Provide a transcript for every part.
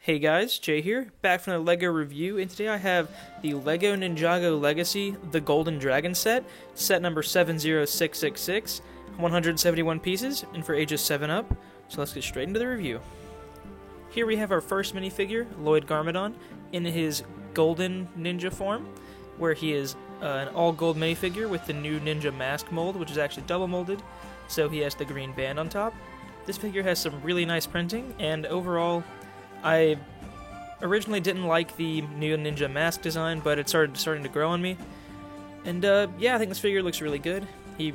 Hey guys, Jay here, back from the LEGO review, and today I have the LEGO Ninjago Legacy The Golden Dragon set, set number 70666, 171 pieces, and for ages 7 up, so let's get straight into the review. Here we have our first minifigure, Lloyd Garmadon, in his golden ninja form, where he is an all-gold minifigure with the new ninja mask mold, which is actually double molded, so he has the green band on top. This figure has some really nice printing, and overall, I originally didn't like the new ninja mask design, but it starting to grow on me. And yeah, I think this figure looks really good. He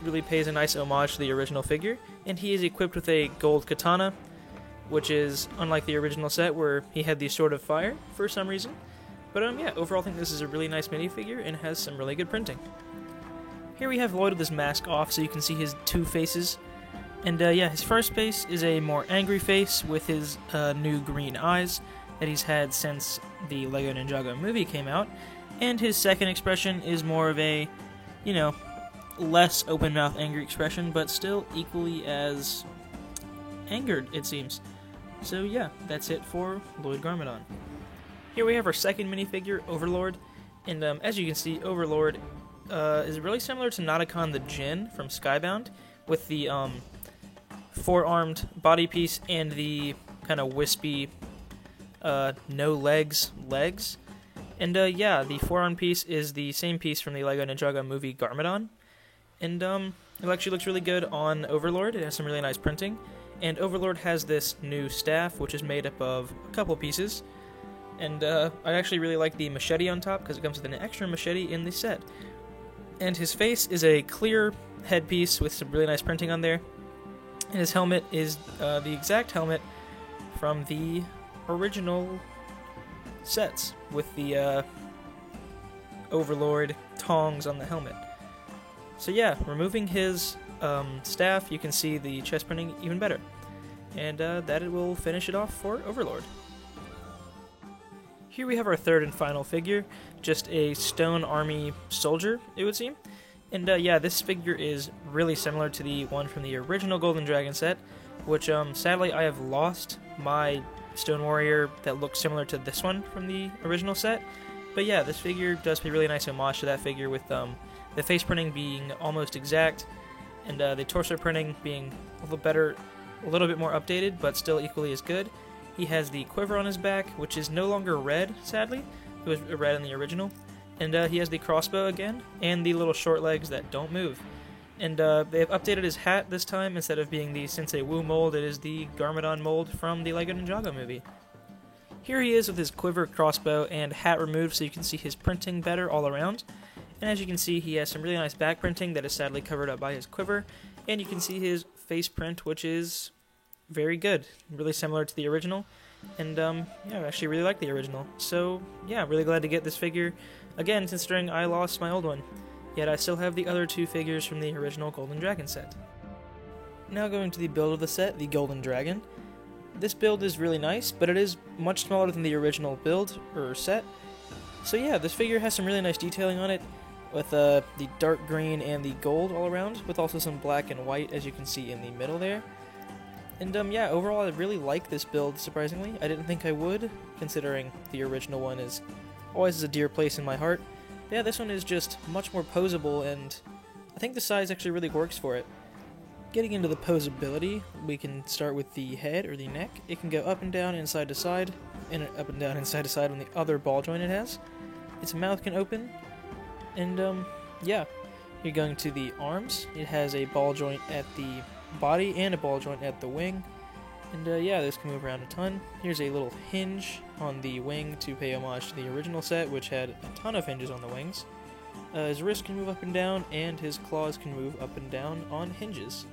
really pays a nice homage to the original figure, and he is equipped with a gold katana, which is unlike the original set where he had the Sword of Fire for some reason. But yeah, overall I think this is a really nice minifigure and has some really good printing. Here we have Lloyd with his mask off so you can see his two faces. And yeah, his first face is a more angry face with his new green eyes that he's had since the LEGO Ninjago movie came out. And his second expression is more of a, less open-mouthed angry expression, but still equally as angered, it seems. So yeah, that's it for Lloyd Garmadon. Here we have our second minifigure, Overlord. And as you can see, Overlord is really similar to Notakon the Djinn from Skybound, with the four-armed body piece and the kind of wispy no legs. And yeah, the four-arm piece is the same piece from the LEGO Ninjago movie Garmadon. And it actually looks really good on Overlord. It has some really nice printing. And Overlord has this new staff, which is made up of a couple pieces. And I actually really like the machete on top, because it comes with an extra machete in the set. And his face is a clear headpiece with some really nice printing on there. And his helmet is the exact helmet from the original sets, with the Overlord tongs on the helmet. So yeah, removing his staff, you can see the chest printing even better. And that will finish it off for Overlord. Here we have our third and final figure, just a stone army soldier, it would seem. And yeah, this figure is really similar to the one from the original Golden Dragon set, which sadly I have lost my Stone Warrior that looks similar to this one from the original set. But yeah, this figure does pay really nice homage to that figure, with the face printing being almost exact, and the torso printing being a little bit more updated, but still equally as good. He has the quiver on his back, which is no longer red, sadly. It was red in the original. And he has the crossbow again, and the little short legs that don't move. And they have updated his hat this time. Instead of being the Sensei Wu mold, it is the Garmadon mold from the LEGO Ninjago movie. Here he is with his quiver, crossbow, and hat removed, so you can see his printing better all around. And as you can see, he has some really nice back printing that is sadly covered up by his quiver. And you can see his face print, which is very good, really similar to the original. And yeah, I actually really like the original. So yeah, really glad to get this figure. Again, considering I lost my old one, yet I still have the other two figures from the original Golden Dragon set. Now going to the build of the set, the Golden Dragon. This build is really nice, but it is much smaller than the original build, or set. So yeah, this figure has some really nice detailing on it, with the dark green and the gold all around, with also some black and white, as you can see in the middle there. And yeah, overall I really like this build, surprisingly. I didn't think I would, considering the original one is always a dear place in my heart. But yeah, this one is just much more posable, and I think the size actually really works for it. Getting into the posability, we can start with the head or the neck. It can go up and down and side to side, and up and down and side to side on the other ball joint it has. Its mouth can open, and yeah. You're going to the arms. It has a ball joint at the body and a ball joint at the wing. And yeah, this can move around a ton. Here's a little hinge on the wing to pay homage to the original set, which had a ton of hinges on the wings. His wrist can move up and down, and his claws can move up and down on hinges.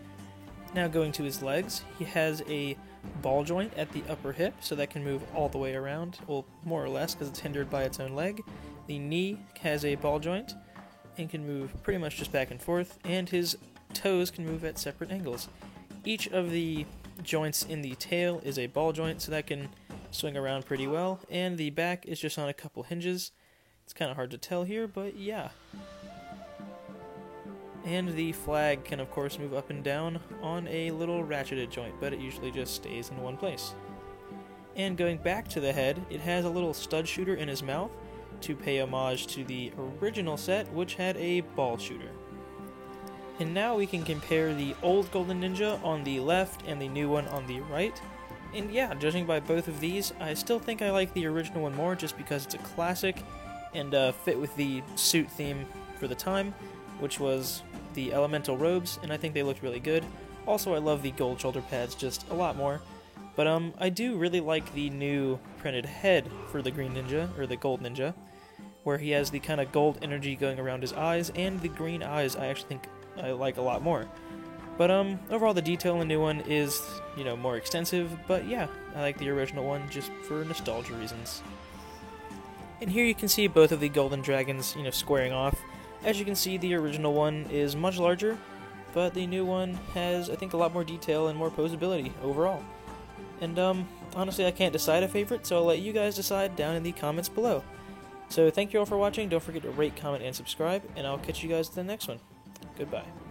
Now going to his legs, he has a ball joint at the upper hip, so that can move all the way around, well, more or less, because it's hindered by its own leg. The knee has a ball joint, and can move pretty much just back and forth, and his toes can move at separate angles. Each of the joints in the tail is a ball joint, so that can swing around pretty well, and the back is just on a couple hinges. It's kind of hard to tell here, but yeah. And the flag can of course move up and down on a little ratcheted joint, but it usually just stays in one place. And going back to the head, it has a little stud shooter in his mouth to pay homage to the original set, which had a ball shooter. And now we can compare the old Golden Ninja on the left and the new one on the right. And yeah, judging by both of these, I still think I like the original one more just because it's a classic and fit with the suit theme for the time, which was the elemental robes, and I think they looked really good. Also, I love the gold shoulder pads just a lot more. But I do really like the new printed head for the Green Ninja, or the Gold Ninja, where he has the kind of gold energy going around his eyes, and the green eyes I actually think I like a lot more. But overall the detail in the new one is, more extensive, but yeah, I like the original one just for nostalgia reasons. And here you can see both of the golden dragons, squaring off. As you can see, the original one is much larger, but the new one has, I think, a lot more detail and more posability overall. And honestly, I can't decide a favorite, so I'll let you guys decide down in the comments below. So thank you all for watching, don't forget to rate, comment, and subscribe, and I'll catch you guys in the next one. Goodbye.